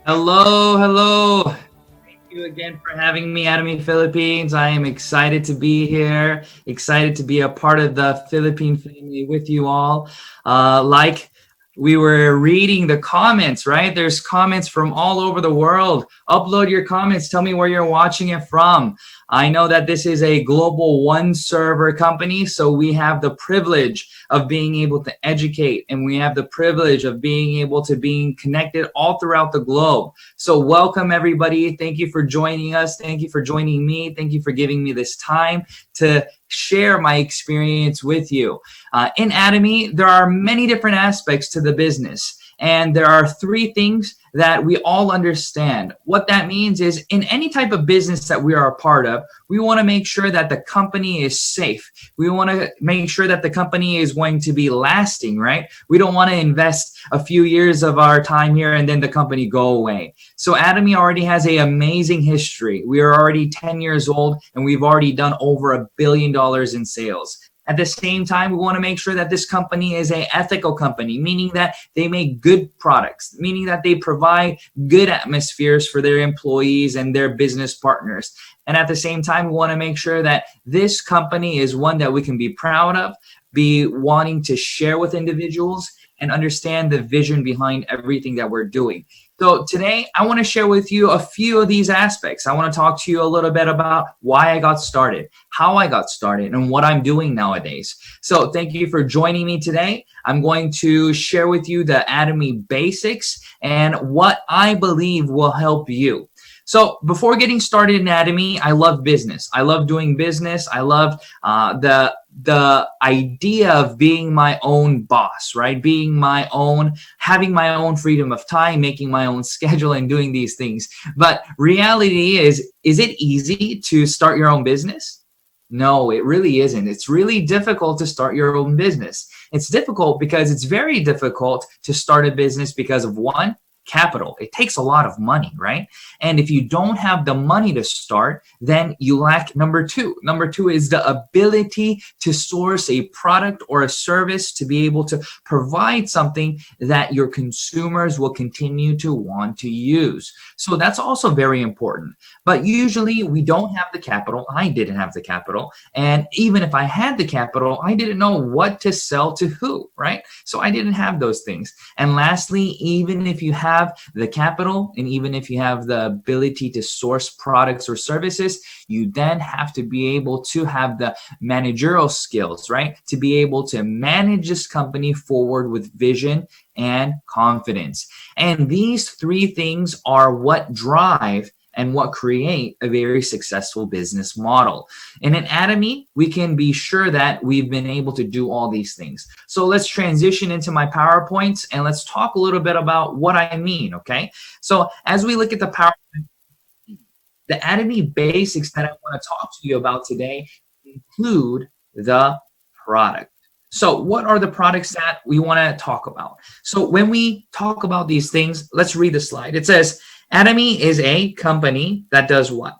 Hello, hello. Thank you again for having me, Atomy Philippines. I am excited to be here, excited to be a part of the Philippine family with you all. Like we were reading the comments, right? There's comments from all over the world. Upload your comments. Tell me where you're watching it from. I know that this is a global one server company, so we have the privilege of being able to educate, and we have the privilege of being able to being connected all throughout the globe. So welcome everybody. Thank you for joining us. Thank you for joining me. Thank you for giving me this time to share my experience with you. In Atomy, there are many different aspects to the business. And there are three things that we all understand. What that means is in any type of business that we are a part of, we want to make sure that the company is safe. We want to make sure that the company is going to be lasting, right? We don't want to invest a few years of our time here and then the company go away. So Atomy already has an amazing history. We are already 10 years old and we've already done over $1 billion in sales. At the same time, we want to make sure that this company is an ethical company, meaning that they make good products, meaning that they provide good atmospheres for their employees and their business partners. And at the same time, we want to make sure that this company is one that we can be proud of, be wanting to share with individuals, and understand the vision behind everything that we're doing. So today, I want to share with you a few of these aspects. I want to talk to you a little bit about why I got started, how I got started, and what I'm doing nowadays. So thank you for joining me today. I'm going to share with you the Atomy basics and what I believe will help you. So before getting started in Atomy, I love business. I love doing business. I love the idea of being my own boss, right? Being my own, having my own freedom of time, making my own schedule and doing these things. But reality is it easy to start your own business? No, it really isn't. It's really difficult to start your own business. It's difficult because it's very difficult to start a business because of one, capital. It takes a lot of money, right? And if you don't have the money to start, then you lack number two. Number two is the ability to source a product or a service to be able to provide something that your consumers will continue to want to use. So that's also very important. But usually we don't have the capital. I didn't have the capital. And even if I had the capital, I didn't know what to sell to who, right? So I didn't have those things. And lastly, even if you have the capital and even if you have the ability to source products or services, you then have to be able to have the managerial skills, right? To be able to manage this company forward with vision and confidence. And these three things are what drive and what create a very successful business model. And in Atomy, we can be sure that we've been able to do all these things. So let's transition into my PowerPoints and let's talk a little bit about what I mean, okay? So as we look at the PowerPoint, the Atomy basics that I want to talk to you about today include the product. So what are the products that we want to talk about? So when we talk about these things, let's read the slide. It says, Atomy is a company that does what?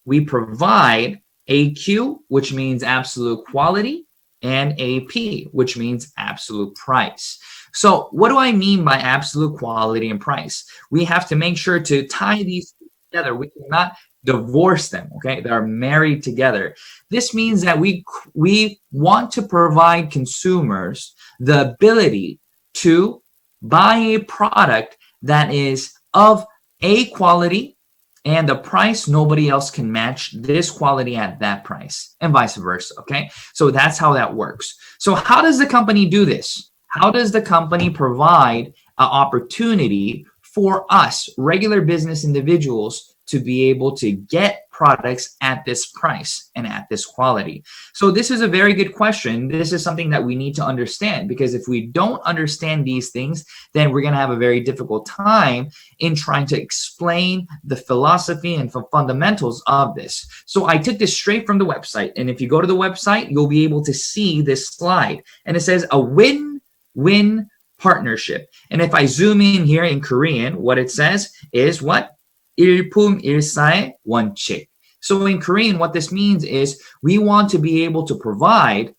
We provide AQ, which means absolute quality, and AP, which means absolute price. So what do I mean by absolute quality and price? We have to make sure to tie these together. We cannot divorce them, okay? They're married together. This means that we want to provide consumers the ability to buy a product that is of A quality and the price nobody else can match this quality at that price and vice versa, okay? So that's how that works. So how does the company do this? How does the company provide an opportunity for us, regular business individuals, to be able to get products at this price and at this quality? So this is a very good question. This is something that we need to understand, because if we don't understand these things, then we're going to have a very difficult time in trying to explain the philosophy and fundamentals of this. So I took this straight from the website. And if you go to the website, you'll be able to see this slide. And it says a win-win partnership. And if I zoom in here in Korean, what it says is what? 일품일사의 원칙. So in Korean, what this means is we want to be able to provide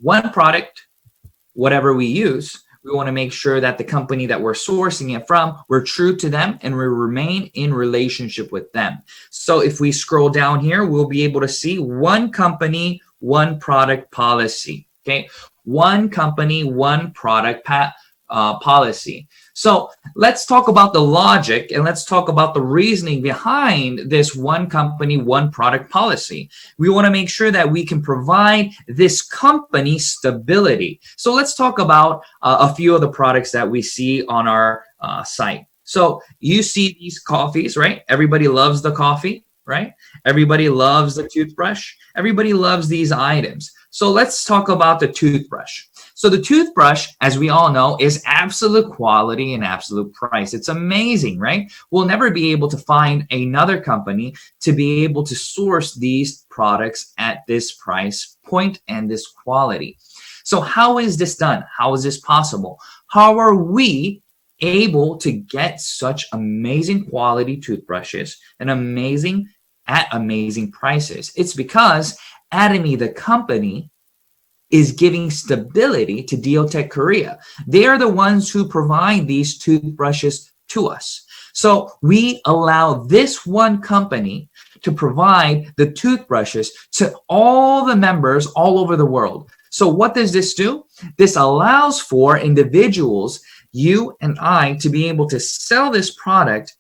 one product, whatever we use, We want to make sure that the company that we're sourcing it from, we're true to them and we remain in relationship with them. So if we scroll down here, we'll be able to see one company, one product policy. Okay, one company, one product policy. So let's talk about the logic and let's talk about the reasoning behind this one company, one product policy. We want to make sure that we can provide this company stability. So let's talk about a few of the products that we see on our site. So you see these coffees, right? Everybody loves the coffee, right? Everybody loves the toothbrush. Everybody loves these items. So let's talk about the toothbrush. So the toothbrush, as we all know, is absolute quality and absolute price. It's amazing, right? We'll never be able to find another company to be able to source these products at this price point and this quality. So how is this done? How is this possible? How are we able to get such amazing quality toothbrushes and at amazing prices? It's because Atomy, the company, is giving stability to Deotech Korea. They are the ones who provide these toothbrushes to us. So we allow this one company to provide the toothbrushes to all the members all over the world. So what does this do? This allows for individuals, you and I, to be able to sell this product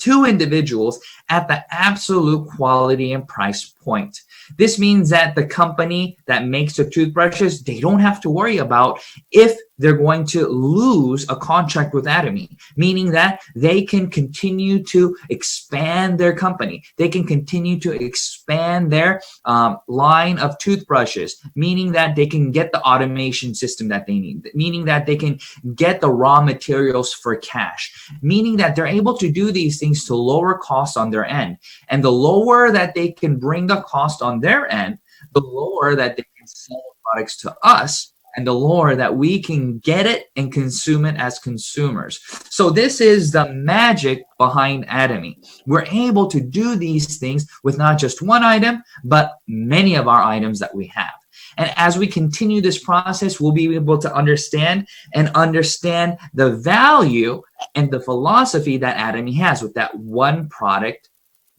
to individuals at the absolute quality and price point. This means that the company that makes the toothbrushes, they don't have to worry about if they're going to lose a contract with Atomy, meaning that they can continue to expand their company. They can continue to expand their line of toothbrushes, meaning that they can get the automation system that they need, meaning that they can get the raw materials for cash, meaning that they're able to do these things to lower costs on their end. And the lower that they can bring the cost on their end, the lower that they can sell the products to us, and the lower that we can get it and consume it as consumers. So this is the magic behind Atomy. We're able to do these things with not just one item, but many of our items that we have. And as we continue this process, we'll be able to understand the value and the philosophy that Atomy has with that one product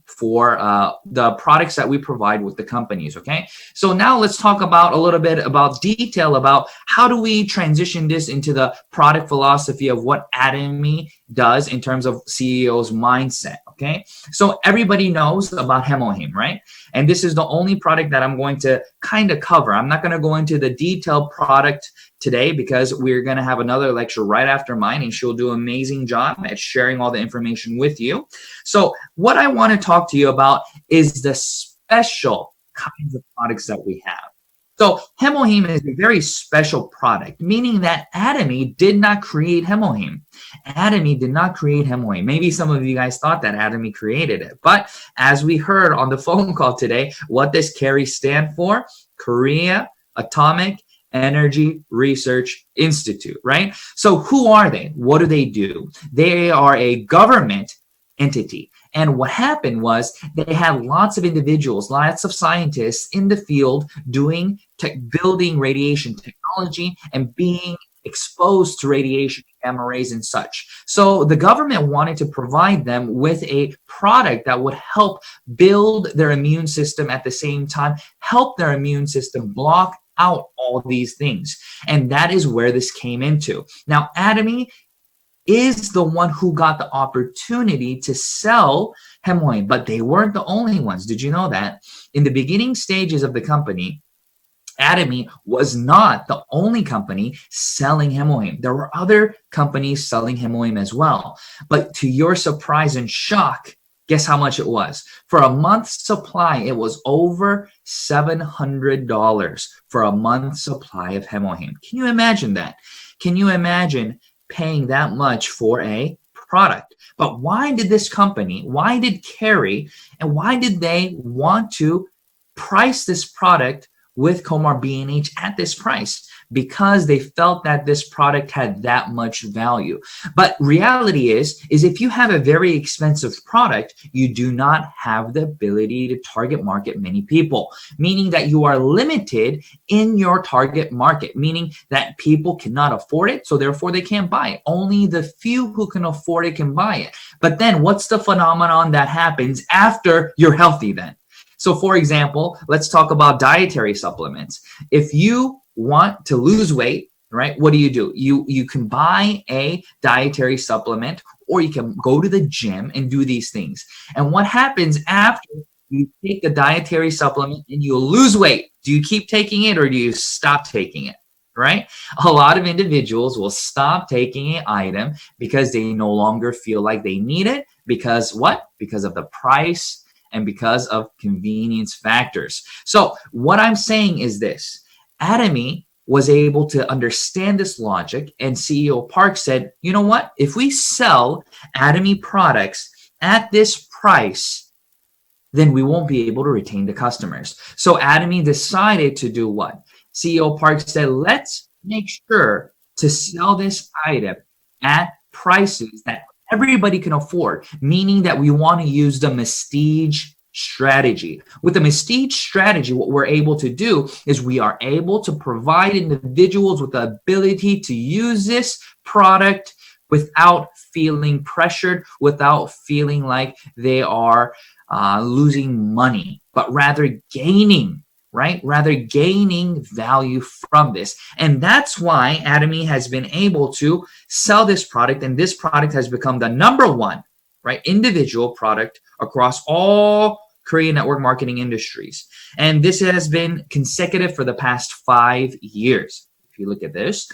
for the products that we provide with the companies. Okay, so now let's talk about a little bit about detail about how do we transition this into the product philosophy of what Atomy does in terms of CEO's mindset. Okay, so everybody knows about Hemohim, right? And this is the only product that I'm going to kind of cover. I'm not going to go into the detailed product today because we're going to have another lecture right after mine, and she'll do an amazing job at sharing all the information with you. So what I want to talk to you about is the special kinds of products that we have. So Hemohim is a very special product, meaning that Atomy did not create Hemohim. Atomy did not create Hemohim. Maybe some of you guys thought that Atomy created it. But as we heard on the phone call today, what does CARI stand for? Korea Atomic Energy Research Institute, right? So who are they? What do? They are a government entity. And what happened was they had lots of individuals, lots of scientists in the field building radiation technology and being exposed to radiation, gamma rays and such. So the government wanted to provide them with a product that would help build their immune system at the same time, help their immune system block out all these things. And that is where this came into. Now, Atomy is the one who got the opportunity to sell Hemohim, but they weren't the only ones. Did you know that? In the beginning stages of the company, Atomy was not the only company selling Hemohim. There were other companies selling Hemohim as well. But to your surprise and shock, guess how much it was? For a month's supply, it was over $700 for a month's supply of Hemohim. Can you imagine that? Can you imagine paying that much for a product? But why did this company, why did CARI, and why did they want to price this product with Comar B&H at this price because they felt that this product had that much value. But reality is if you have a very expensive product, you do not have the ability to target market many people, meaning that you are limited in your target market, meaning that people cannot afford it, so therefore they can't buy it. Only the few who can afford it can buy it. But then what's the phenomenon that happens after you're healthy then? So for example, let's talk about dietary supplements. If you want to lose weight, right, what do? You can buy a dietary supplement, or you can go to the gym and do these things. And what happens after you take the dietary supplement and you lose weight? Do you keep taking it or do you stop taking it? Right? A lot of individuals will stop taking an item because they no longer feel like they need it. Because what? Because of the price and because of convenience factors. So what I'm saying is this: Atomy was able to understand this logic, and CEO Park said, you know what? If we sell Atomy products at this price, then we won't be able to retain the customers. So Atomy decided to do what? CEO Park said, let's make sure to sell this item at prices that everybody can afford, meaning that we want to use the Prestige strategy. With the Prestige strategy, what we're able to do is we are able to provide individuals with the ability to use this product without feeling pressured, without feeling like they are losing money, but rather gaining, right? Rather gaining value from this. And that's why Atomy has been able to sell this product, and this product has become the #1, right, individual product across all Korean network marketing industries. And this has been consecutive for the past 5 years. If you look at this,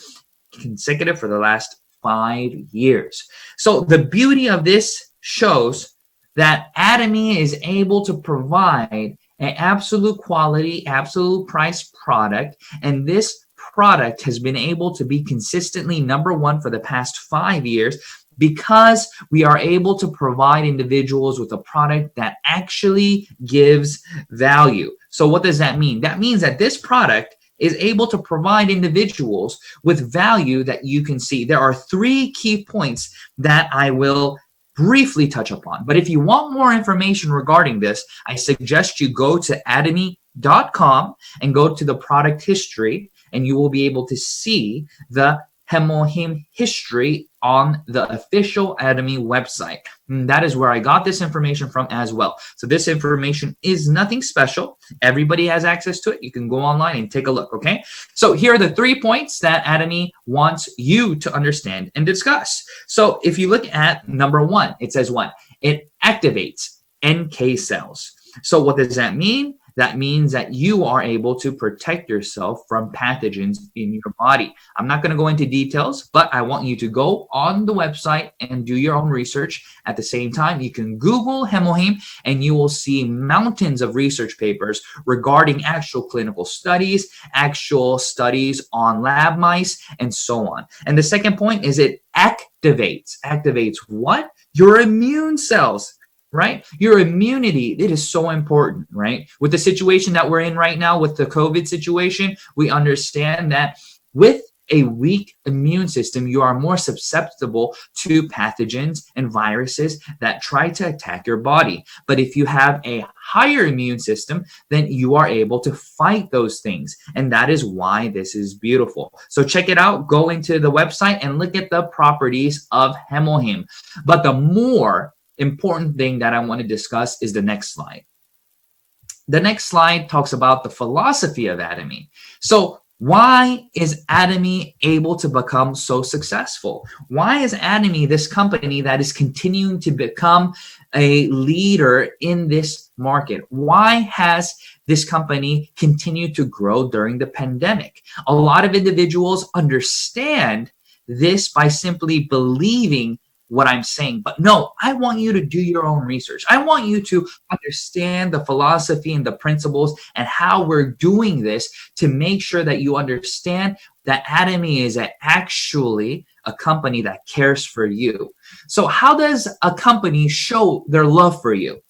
consecutive for the last 5 years. So the beauty of this shows that Atomy is able to provide an absolute quality, absolute price product, and this product has been able to be consistently #1 for the past 5 years because we are able to provide individuals with a product that actually gives value. So what does that mean? That means that this product is able to provide individuals with value that you can see. There are 3 key points that I will briefly touch upon. But if you want more information regarding this, I suggest you go to atomy.com and go to the product history, and you will be able to see the Hemohim history on the official Atomy website. And that is where I got this information from as well. So this information is nothing special. Everybody has access to it. You can go online and take a look, okay? So here are the 3 points that Atomy wants you to understand and discuss. So if you look at #1, it says what? It activates NK cells. So what does that mean? That means that you are able to protect yourself from pathogens in your body. I'm not going to go into details, but I want you to go on the website and do your own research. At the same time, you can Google Hemohim and you will see mountains of research papers regarding actual clinical studies, actual studies on lab mice, and so on. And the second point is it activates. Activates what? Your immune cells. Right? Your immunity, it is so important, right? With the situation that we're in right now with the COVID situation, we understand that with a weak immune system, you are more susceptible to pathogens and viruses that try to attack your body. But if you have a higher immune system, then you are able to fight those things. And that is why this is beautiful. So check it out. Go into the website and look at the properties of Hemohim. But the more important thing that I want to discuss is the next slide. The next slide talks about the philosophy of Atomy. So why is Atomy able to become so successful? Why is Atomy this company that is continuing to become a leader in this market? Why has this company continued to grow during the pandemic? A lot of individuals understand this by simply believing what I'm saying. But no, I want you to do your own research. I want you to understand the philosophy and the principles and how we're doing this to make sure that you understand that Atomy is actually a company that cares for you. So how does a company show their love for you?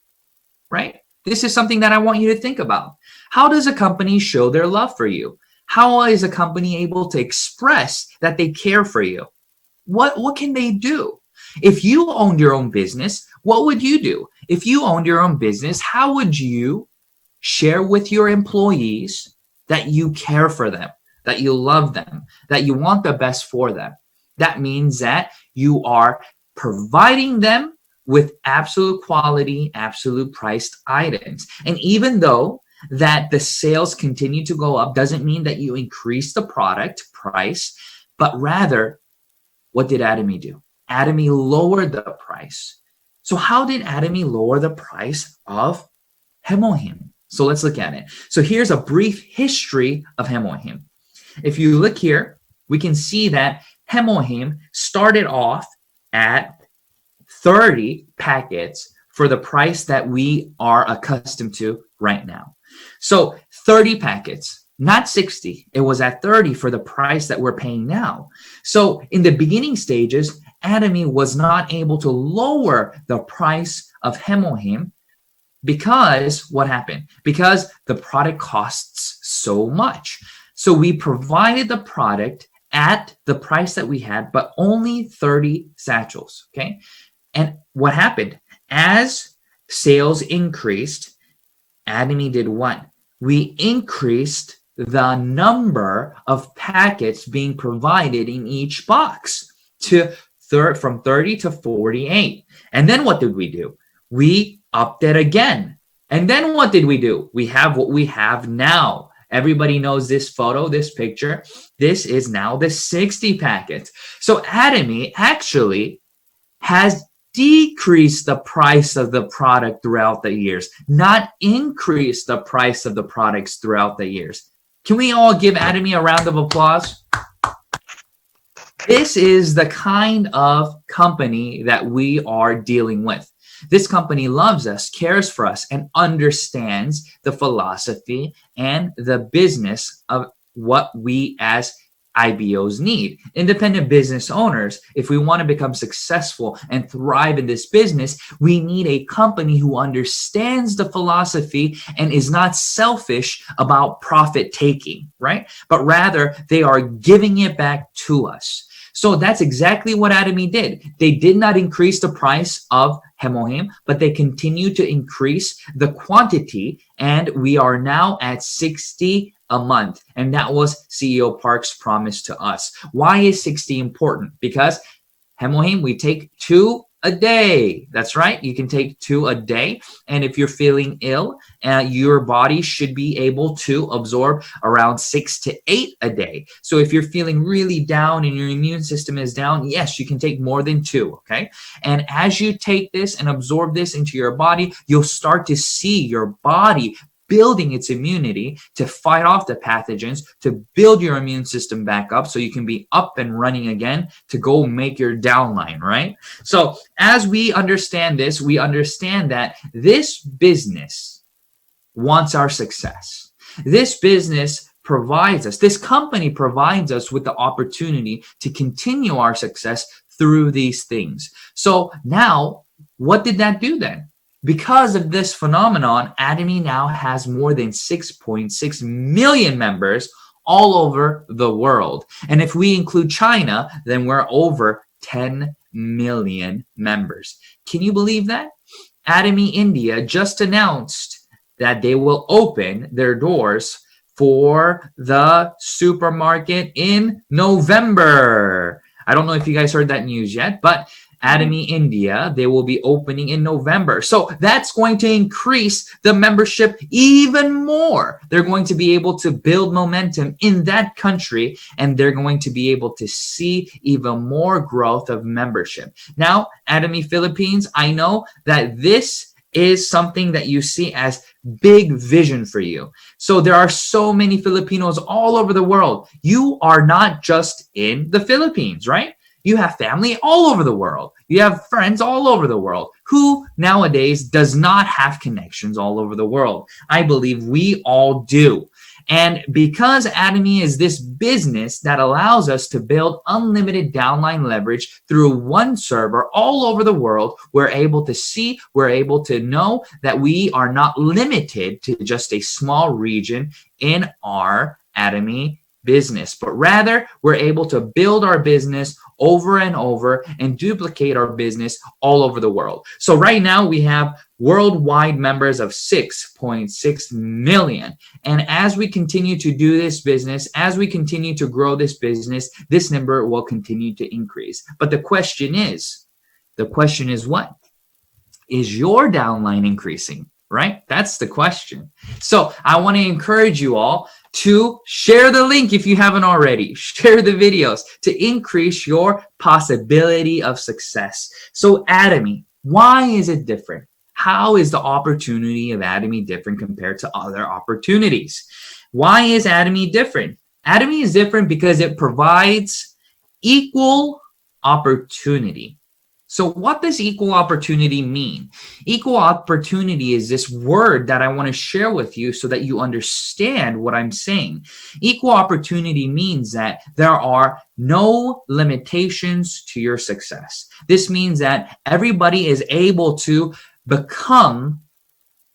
Right? This is something that I want you to think about. How does a company show their love for you? How is a company able to express that they care for you? What can they do? If you owned your own business, what would you do? If you owned your own business, how would you share with your employees that you care for them, that you love them, that you want the best for them? That means that you are providing them with absolute quality, absolute priced items. And even though that the sales continue to go up, doesn't mean that you increase the product price, but rather, what did Atomy do? Atomy lowered the price. So how did Atomy lower the price of Hemohim? So let's look at it. So here's a brief history of Hemohim. If you look here, we can see that Hemohim started off at 30 packets for the price that we are accustomed to right now. So 30 packets, not 60. It was at 30 for the price that we're paying now. So in the beginning stages, Atomy was not able to lower the price of Hemohim because what happened? Because the product costs so much. So we provided the product at the price that we had, but only 30 satchels, okay? And what happened? As sales increased, Atomy did what? We increased the number of packets being provided in each box from 30 to 48. And then what did we do? We upped it again. And then what did we do? We have what we have now. Everybody knows this photo, this picture. This is now the 60 packets. So Atomy actually has decreased the price of the product throughout the years, not increased the price of the products throughout the years. Can we all give Atomy a round of applause? This is the kind of company that we are dealing with. This company loves us, cares for us, and understands the philosophy and the business of what we as IBOs need. Independent business owners, if we want to become successful and thrive in this business, we need a company who understands the philosophy and is not selfish about profit taking, right? But rather, they are giving it back to us. So that's exactly what Atomy did. They did not increase the price of Hemohim, but they continue to increase the quantity, and we are now at 60 a month. And that was CEO Park's promise to us. Why is 60 important? Because Hemohim, we take 2 a day. That's right. You can take 2 a day. And if you're feeling ill, your body should be able to absorb around 6 to 8 a day. So if you're feeling really down and your immune system is down, yes, you can take more than 2. Okay. And as you take this and absorb this into your body, you'll start to see your body building its immunity to fight off the pathogens, to build your immune system back up so you can be up and running again to go make your downline, right? So as we understand this, we understand that this business wants our success. This business provides us, this company provides us with the opportunity to continue our success through these things. So now, what did that do then? Because of this phenomenon, Atomy now has more than 6.6 million members all over the world. And if we include China, then we're over 10 million members. Can you believe that? Atomy India just announced that they will open their doors for the supermarket in November. I don't know if you guys heard that news yet, but Atomy India, they will be opening in November. So that's going to increase the membership even more. They're going to be able to build momentum in that country, and they're going to be able to see even more growth of membership. Now, Atomy Philippines, I know that this is something that you see as big vision for you. So there are so many Filipinos all over the world. You are not just in the Philippines, right? You have family all over the world. You have friends all over the world. Who nowadays does not have connections all over the world? I believe we all do. And because Atomy is this business that allows us to build unlimited downline leverage through one server all over the world, we're able to see, we're able to know that we are not limited to just a small region in our Atomy business, but rather we're able to build our business over and over and duplicate our business all over the world. So right now we have worldwide members of 6.6 million. And as we continue to do this business, as we continue to grow this business, this number will continue to increase. But the question is what? Is your downline increasing? Right? That's the question. So I want to encourage you all to share the link if you haven't already. Share the videos to increase your possibility of success. So Atomy, why is it different? How is the opportunity of Atomy different compared to other opportunities? Why is Atomy different? Atomy is different because it provides equal opportunity. So what does equal opportunity mean? Equal opportunity is this word that I want to share with you so that you understand what I'm saying. Equal opportunity means that there are no limitations to your success. This means that everybody is able to become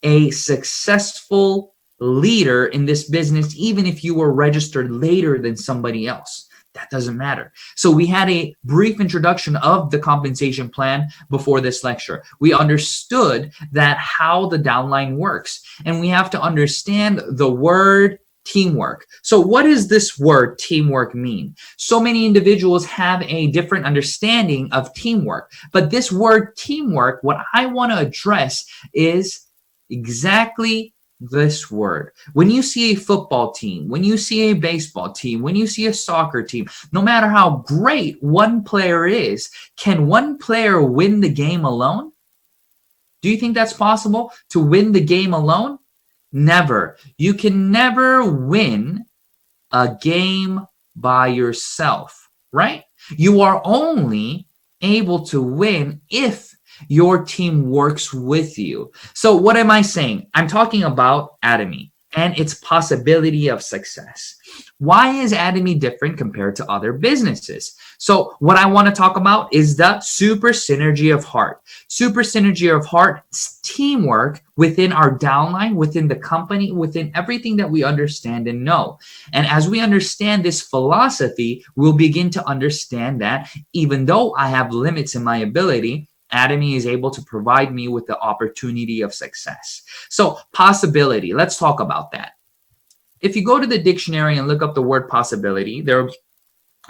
a successful leader in this business, even if you were registered later than somebody else. That doesn't matter. So we had a brief introduction of the compensation plan before this lecture. We understood that how the downline works, and we have to understand the word teamwork. So what does this word teamwork mean? So many individuals have a different understanding of teamwork, but this word teamwork, what I want to address is exactly this word. When you see a football team, when you see a baseball team, when you see a soccer team, no matter how great one player is, can one player win the game alone? Do you think that's possible to win the game alone? Never. You can never win a game by yourself, right? You are only able to win if your team works with you. So what am I saying? I'm talking about Atomy and its possibility of success. Why is Atomy different compared to other businesses? So what I want to talk about is the super synergy of heart. Super synergy of heart, teamwork within our downline, within the company, within everything that we understand and know. And as we understand this philosophy, we'll begin to understand that even though I have limits in my ability, Atomy is able to provide me with the opportunity of success. So possibility, let's talk about that. If you go to the dictionary and look up the word possibility, there are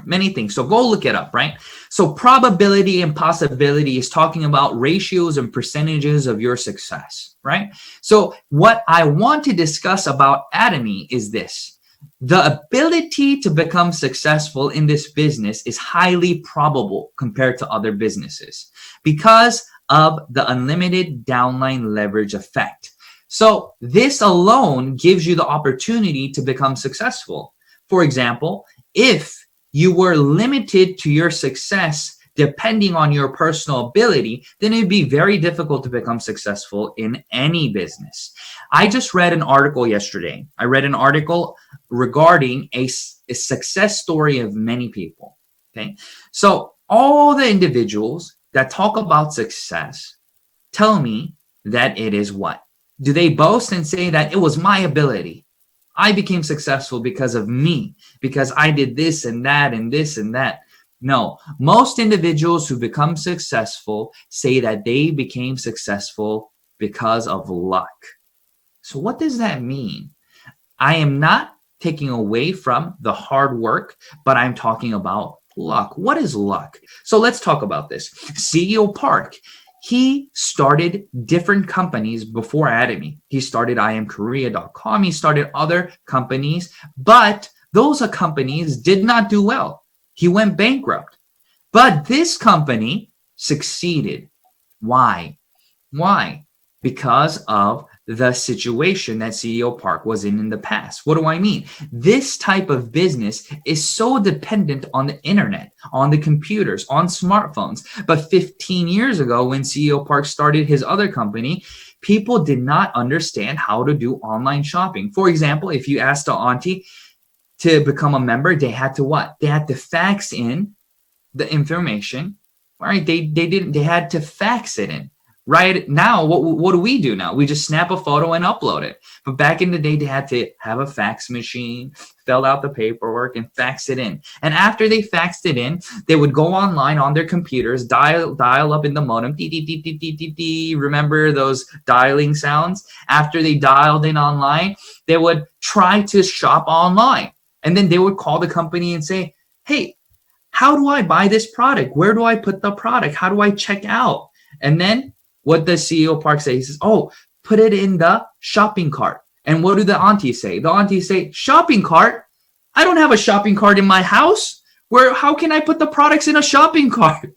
many things. So go look it up, right? So probability and possibility is talking about ratios and percentages of your success, right? So what I want to discuss about Atomy is this. The ability to become successful in this business is highly probable compared to other businesses because of the unlimited downline leverage effect. So this alone gives you the opportunity to become successful. For example, if you were limited to your success depending on your personal ability, then it'd be very difficult to become successful in any business. I just read an article yesterday. I read an article regarding a success story of many people. Okay, so all the individuals that talk about success tell me that it is what? Do they boast and say that it was my ability? I became successful because of me, because I did this and that and this and that. No, most individuals who become successful say that they became successful because of luck. So what does that mean? I am not taking away from the hard work, but I'm talking about luck. What is luck? So let's talk about this. CEO Park, he started different companies before Atomy. He started IamKorea.com. He started other companies, but those companies did not do well. He went bankrupt. But this company succeeded. Why? Why? Because of the situation that CEO Park was in the past. What do I mean? This type of business is so dependent on the internet, on the computers, on smartphones. But 15 years ago, when CEO Park started his other company, people did not understand how to do online shopping. For example, if you asked the auntie to become a member, they had to what? They had to fax in the information, right? They had to fax it in. Right now, what do we do now? We just snap a photo and upload it. But back in the day, they had to have a fax machine, fill out the paperwork, and fax it in. And after they faxed it in, they would go online on their computers, dial up in the modem, dee, dee, dee, dee, dee, dee, dee. Remember those dialing sounds? After they dialed in online, they would try to shop online. And then they would call the company and say, hey, how do I buy this product? Where do I put the product? How do I check out? And then what does CEO Park say? He says, oh, put it in the shopping cart. And what do the aunties say? The aunties say, shopping cart? I don't have a shopping cart in my house. How can I put the products in a shopping cart?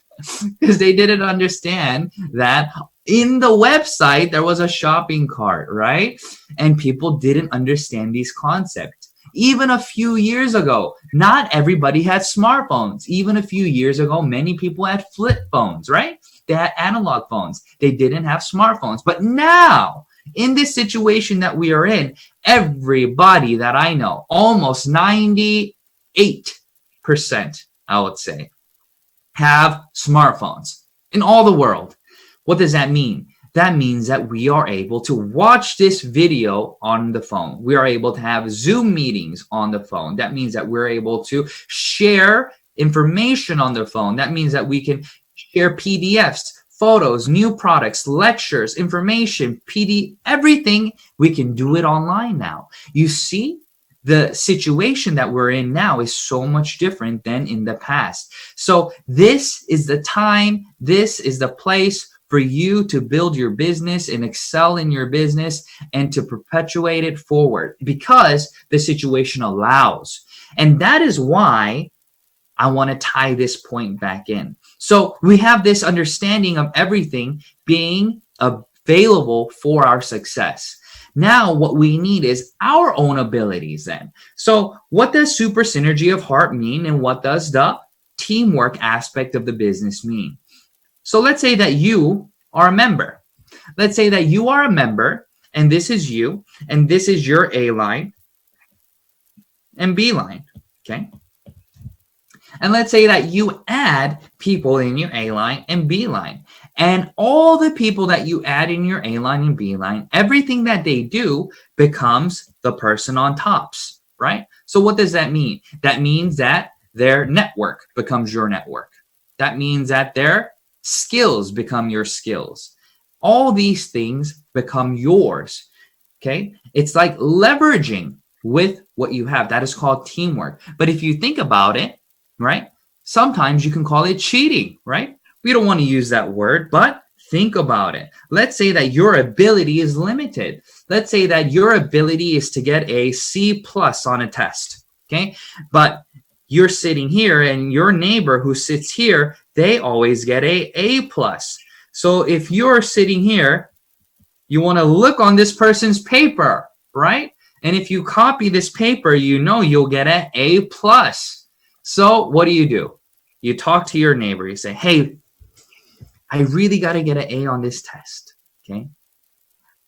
Because they didn't understand that in the website, there was a shopping cart, right? And people didn't understand these concepts. Even a few years ago, not everybody had smartphones. Even a few years ago, many people had flip phones, right? They had analog phones. They didn't have smartphones. But now, in this situation that we are in, everybody that I know, almost 98%, I would say, have smartphones in all the world. What does that mean? That means that we are able to watch this video on the phone. We are able to have Zoom meetings on the phone. That means that we're able to share information on the phone. That means that we can share PDFs, photos, new products, lectures, information, everything. We can do it online now. You see, the situation that we're in now is so much different than in the past. So this is the time, this is the place for you to build your business and excel in your business and to perpetuate it forward because the situation allows. And that is why I want to tie this point back in. So we have this understanding of everything being available for our success. Now what we need is our own abilities then. So what does super synergy of heart mean and what does the teamwork aspect of the business mean? So let's say that you are a member. Let's say that you are a member and this is you and this is your A line and B line, okay? And let's say that you add people in your A line and B line. And all the people that you add in your A line and B line, everything that they do becomes the person on tops, right? So what does that mean? That means that their network becomes your network. That means that their skills become your skills. All these things become yours, okay? It's like leveraging with what you have. That is called teamwork. But if you think about it, right? Sometimes you can call it cheating, right? We don't want to use that word, but think about it. Let's say that your ability is limited. Let's say that your ability is to get a C+ on a test, okay? But you're sitting here and your neighbor who sits here, they always get a A+. So if you're sitting here, you want to look on this person's paper, right? And if you copy this paper, you know you'll get an A+. So what do? You talk to your neighbor. You say, hey, I really got to get an A on this test, okay?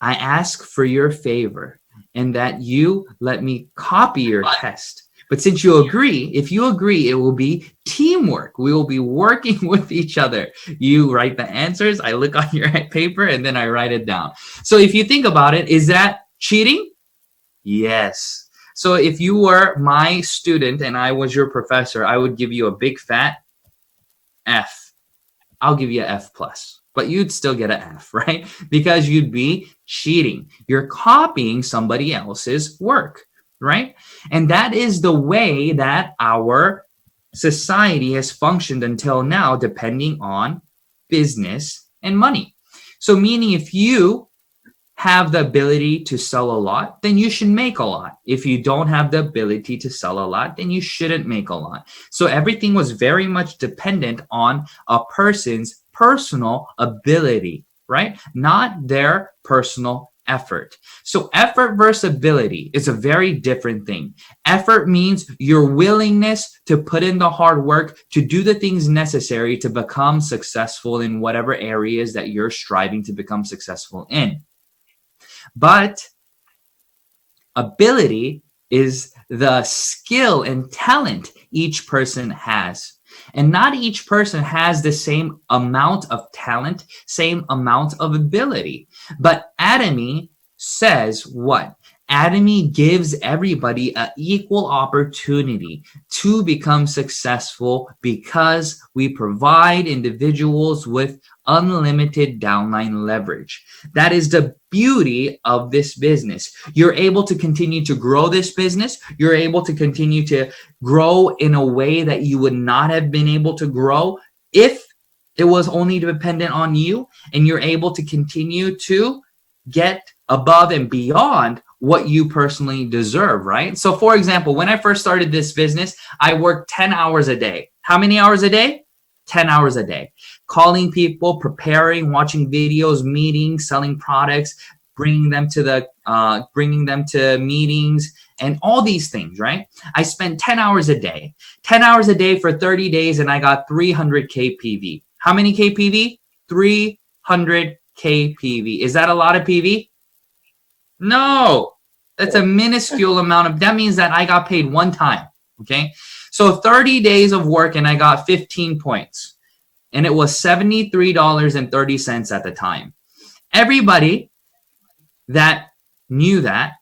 I ask for your favor and that you let me copy your test. But since you agree, if you agree, it will be teamwork. We will be working with each other. You write the answers, I look on your paper, and then I write it down. So if you think about it, is that cheating? Yes. So if you were my student and I was your professor, I would give you a big fat F. I'll give you an F+, but you'd still get an F, right? Because you'd be cheating. You're copying somebody else's work, right? And that is the way that our society has functioned until now, depending on business and money. So meaning if you have the ability to sell a lot, then you should make a lot. If you don't have the ability to sell a lot, then you shouldn't make a lot. So everything was very much dependent on a person's personal ability, right? Not their personal effort. So effort versus ability is a very different thing. Effort means your willingness to put in the hard work to do the things necessary to become successful in whatever areas that you're striving to become successful in. But ability is the skill and talent each person has. And not each person has the same amount of talent, same amount of ability. But Atomy says what? Atomy gives everybody an equal opportunity to become successful because we provide individuals with unlimited downline leverage. That is the beauty of this business. You're able to continue to grow this business. You're able to continue to grow in a way that you would not have been able to grow if it was only dependent on you, and you're able to continue to get above and beyond what you personally deserve, right? So for example, when I first started this business, I worked 10 hours a day. How many hours a day? 10 hours a day. Calling people, preparing, watching videos, meetings, selling products, bringing them to meetings, and all these things, right? I spent 10 hours a day. 10 hours a day for 30 days, and I got 300 KPV. How many KPV? 300 KPV. Is that a lot of PV? No, that's a minuscule amount of, that means that I got paid one time. Okay. So 30 days of work and I got 15 points, and it was $73.30 at the time. Everybody that knew that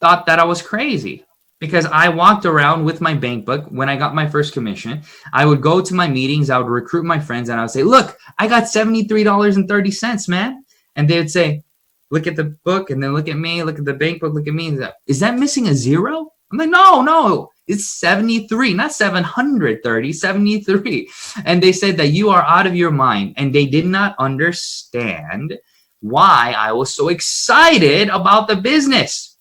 thought that I was crazy, because I walked around with my bank book when I got my first commission. I would go to my meetings, I would recruit my friends, and I would say, look, I got $73.30, man. And they would say, look at the book, and then look at me, look at the bank book, look at me. Is that missing a zero? I'm like, no, it's 73, not 730, 73. And they said that you are out of your mind. And they did not understand why I was so excited about the business.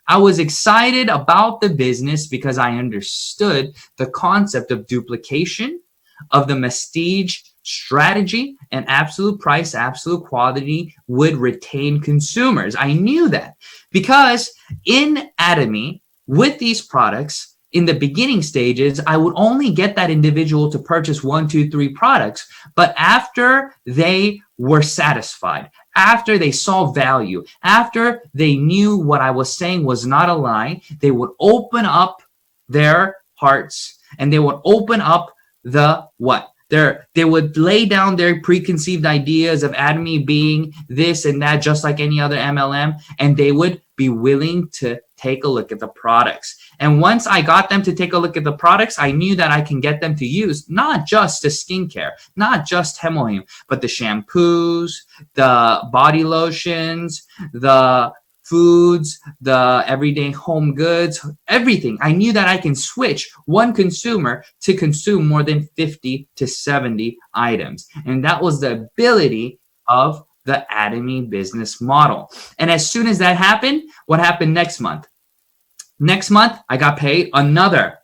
I was excited about the business because I understood the concept of duplication, of the Mestige strategy, and absolute price, absolute quality would retain consumers. I knew that because in Atomy, with these products, in the beginning stages, I would only get that individual to purchase 1, 2, 3 products. But after they were satisfied, after they saw value, after they knew what I was saying was not a lie, they would open up their hearts, and they would open up the what? They would lay down their preconceived ideas of Atomy being this and that, just like any other MLM, and they would be willing to take a look at the products. And once I got them to take a look at the products, I knew that I can get them to use not just the skincare, not just Hemohim, but the shampoos, the body lotions, the foods, the everyday home goods, everything. I knew that I can switch one consumer to consume more than 50 to 70 items. And that was the ability of the Atomy business model. And as soon as that happened, what happened next month? Next month, I got paid another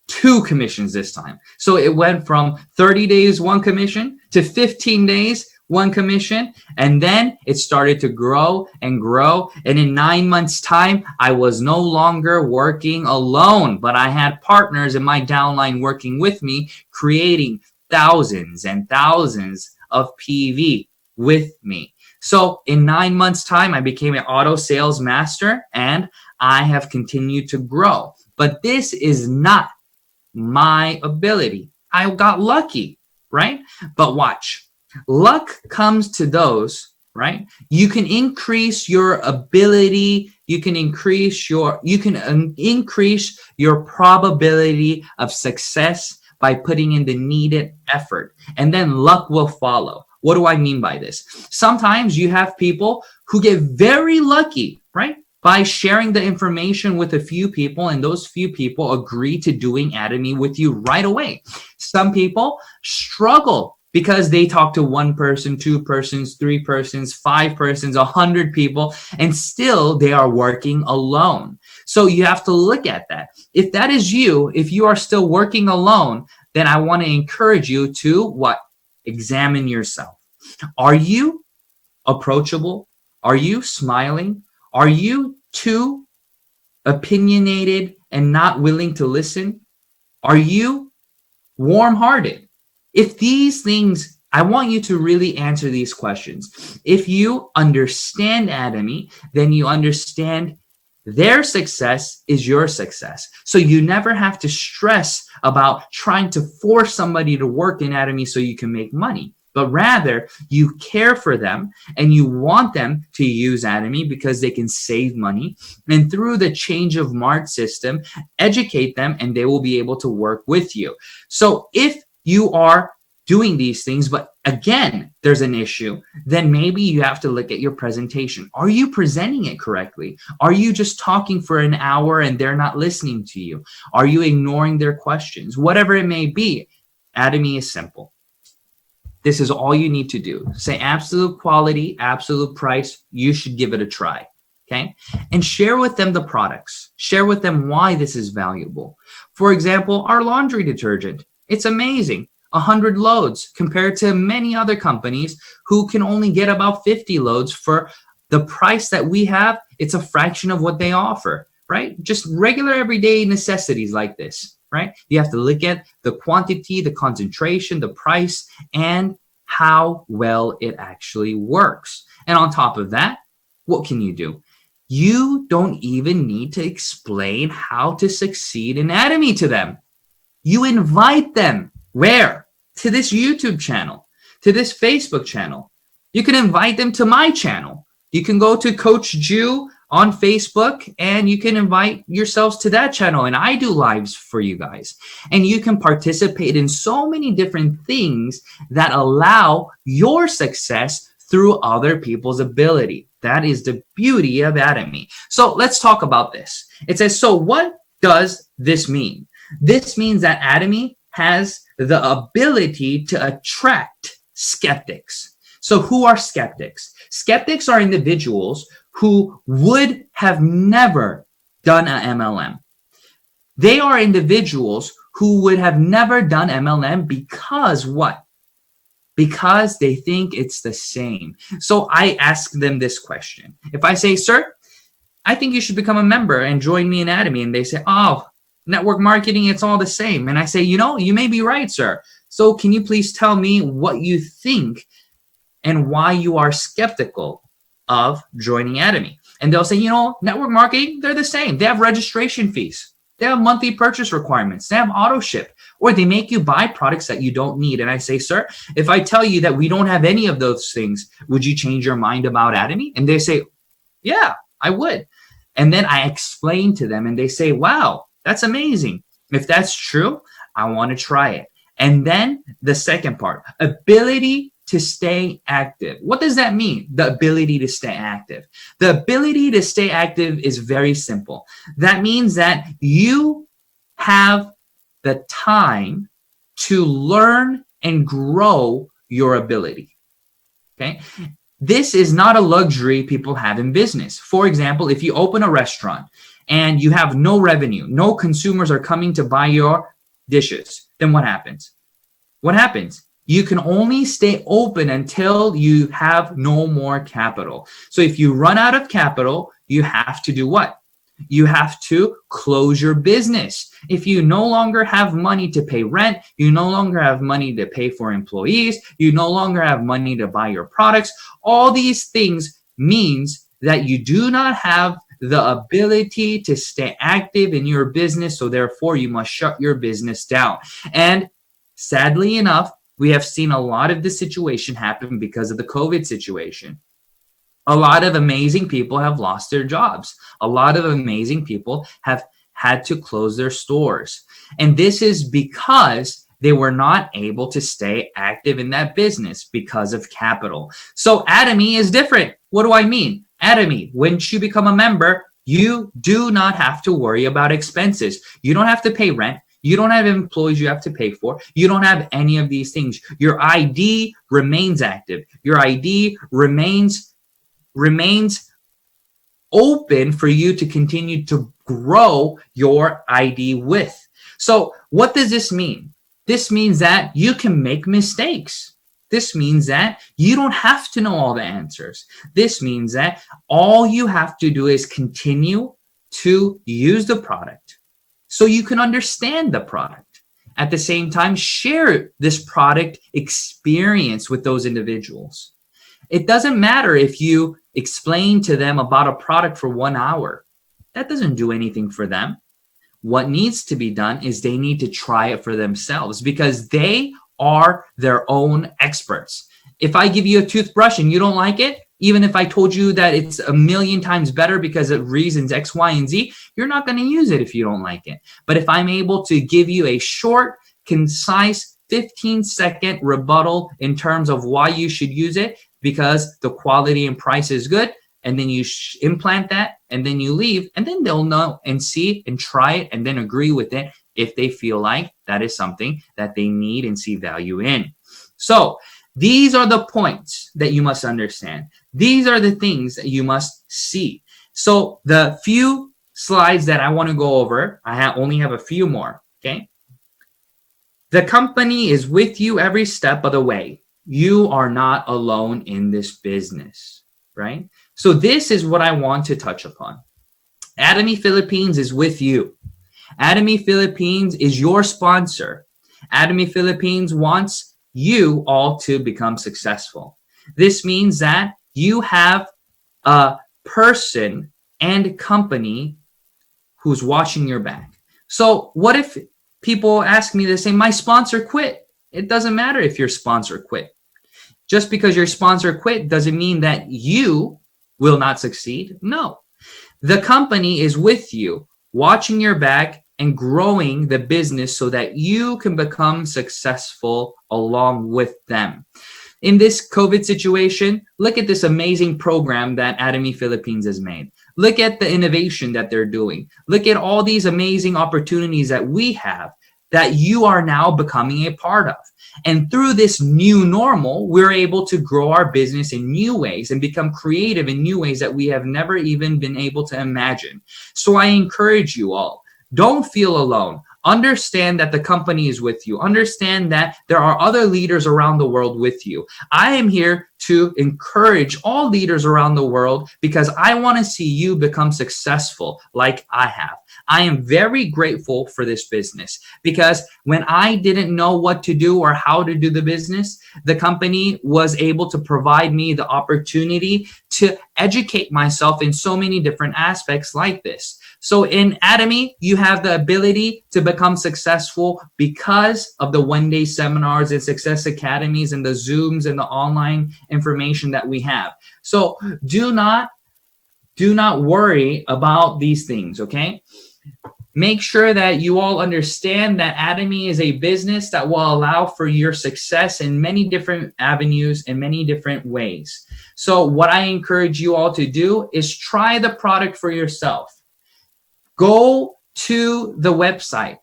2 commissions this time. So it went from 30 days, 1 commission, to 15 days, 1 commission. And then it started to grow and grow. And in 9 months' time, I was no longer working alone, but I had partners in my downline working with me, creating thousands and thousands of PV with me. So in 9 months' time, I became an auto sales master, and I have continued to grow. But this is not my ability. I got lucky, right? But watch. Luck comes to those, right? You can increase your ability. You can increase your probability of success by putting in the needed effort, and then luck will follow. What do I mean by this? Sometimes you have people who get very lucky, right? By sharing the information with a few people, and those few people agree to doing Atomy with you right away. Some people struggle because they talk to 1 person, 2 persons, 3 persons, 5 persons, 100 people, and still they are working alone. So you have to look at that. If that is you, if you are still working alone, then I want to encourage you to what? Examine yourself. Are you approachable? Are you smiling? Are you too opinionated and not willing to listen? Are you warm-hearted? If these things I want you to really answer these questions. If you understand Atomy, then you understand their success is your success. So you never have to stress about trying to force somebody to work in Atomy so you can make money, but rather you care for them and you want them to use Atomy because they can save money. And through the change of mart system, educate them and they will be able to work with you. So if you are doing these things, but again, there's an issue, then maybe you have to look at your presentation. Are you presenting it correctly? Are you just talking for an hour and they're not listening to you? Are you ignoring their questions? Whatever it may be, Atomy is simple. This is all you need to do. Say absolute quality, absolute price. You should give it a try. Okay. And share with them the products. Share with them why this is valuable. For example, our laundry detergent. It's amazing. 100 loads compared to many other companies who can only get about 50 loads for the price that we have. It's a fraction of what they offer, right? Just regular everyday necessities like this, right? You have to look at the quantity, the concentration, the price, and how well it actually works. And on top of that, what can you do? You don't even need to explain how to succeed in Atomy to them. You invite them. Where? To this YouTube channel, to this Facebook channel. You can invite them to my channel. You can go to Coach Jew on Facebook and you can invite yourselves to that channel. And I do lives for you guys. And you can participate in so many different things that allow your success through other people's ability. That is the beauty of Atomy. So let's talk about this. It says, so what does this mean? This means that Atomy has the ability to attract skeptics. So who are skeptics? Skeptics are individuals who would have never done an MLM. They are individuals who would have never done MLM because what? Because they think it's the same. So I ask them this question. If I say, sir, I think you should become a member and join me in Atomy, and they say, oh, network marketing, it's all the same. And I say, you know, you may be right, sir. So can you please tell me what you think and why you are skeptical of joining Atomy? And they'll say, you know, network marketing, they're the same. They have registration fees. They have monthly purchase requirements. They have auto ship, or they make you buy products that you don't need. And I say, sir, if I tell you that we don't have any of those things, would you change your mind about Atomy? And they say, yeah, I would. And then I explain to them and they say, wow, that's amazing. If that's true, I want to try it. And then the second part, ability to stay active. What does that mean? The ability to stay active. The ability to stay active is very simple. That means that you have the time to learn and grow your ability. Okay? This is not a luxury people have in business. For example, if you open a restaurant and you have no revenue, no consumers are coming to buy your dishes, then what happens? What happens? You can only stay open until you have no more capital. So if you run out of capital, you have to do what? You have to close your business. If you no longer have money to pay rent, you no longer have money to pay for employees, you no longer have money to buy your products, all these things means that you do not have the ability to stay active in your business. So therefore, you must shut your business down. And sadly enough, we have seen a lot of this situation happen because of the COVID situation. A lot of amazing people have lost their jobs. A lot of amazing people have had to close their stores. And this is because they were not able to stay active in that business because of capital. So Atomy is different. What do I mean? Atomy, once you become a member, you do not have to worry about expenses. You don't have to pay rent. You don't have employees you have to pay for. You don't have any of these things. Your ID remains active. Your ID remains open for you to continue to grow your ID with. So what does this mean? This means that you can make mistakes. This means that you don't have to know all the answers. This means that all you have to do is continue to use the product so you can understand the product. At the same time, share this product experience with those individuals. It doesn't matter if you explain to them about a product for 1 hour. That doesn't do anything for them. What needs to be done is they need to try it for themselves because they are their own experts. If I give you a toothbrush and you don't like it, even if I told you that it's a million times better because of reasons X, Y, and Z, you're not going to use it if you don't like it. But if I'm able to give you a short, concise, 15-second rebuttal in terms of why you should use it, because the quality and price is good, and then you implant that, and then you leave, and then they'll know and see and try it and then agree with it if they feel like that is something that they need and see value in. So these are the points that you must understand. These are the things that you must see. So the few slides that I want to go over, I only have a few more, okay? The company is with you every step of the way. You are not alone in this business, right? So this is what I want to touch upon. Atomy Philippines is with you. Atomy Philippines is your sponsor. Atomy Philippines wants you all to become successful. This means that you have a person and company who's watching your back. So what if people ask me to say, my sponsor quit? It doesn't matter if your sponsor quit. Just because your sponsor quit doesn't mean that you will not succeed. No. The company is with you, watching your back and growing the business so that you can become successful along with them. In this COVID situation, look at this amazing program that Atomy Philippines has made. Look at the innovation that they're doing. Look at all these amazing opportunities that we have that you are now becoming a part of. And through this new normal, we're able to grow our business in new ways and become creative in new ways that we have never even been able to imagine. So I encourage you all, don't feel alone. Understand that the company is with you. Understand that there are other leaders around the world with you. I am here to encourage all leaders around the world because I want to see you become successful like I have. I am very grateful for this business because when I didn't know what to do or how to do the business, the company was able to provide me the opportunity to educate myself in so many different aspects like this. So in Atomy, you have the ability to become successful because of the one-day seminars and success academies and the Zooms and the online information that we have. So do not worry about these things, okay? Make sure that you all understand that Atomy is a business that will allow for your success in many different avenues and many different ways. So what I encourage you all to do is try the product for yourself. Go to the website,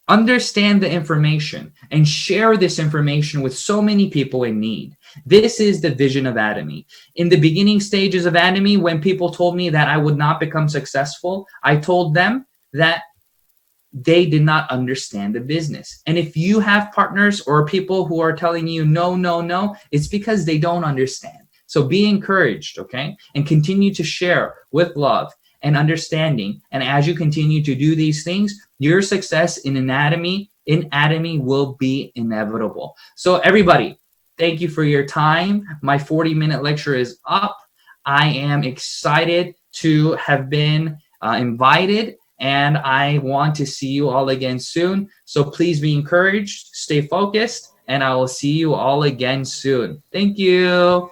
understand the information, and share this information with so many people in need. This is the vision of Atomy. In the beginning stages of Atomy, when people told me that I would not become successful, I told them that they did not understand the business. And if you have partners or people who are telling you no, no, no, it's because they don't understand. So be encouraged, okay? And continue to share with love and understanding. And as you continue to do these things, your success in Atomy will be inevitable. So everybody, thank you for your time. My 40-minute lecture is up. I am excited to have been invited, and I want to see you all again soon. So please be encouraged, stay focused, and I will see you all again soon. Thank you.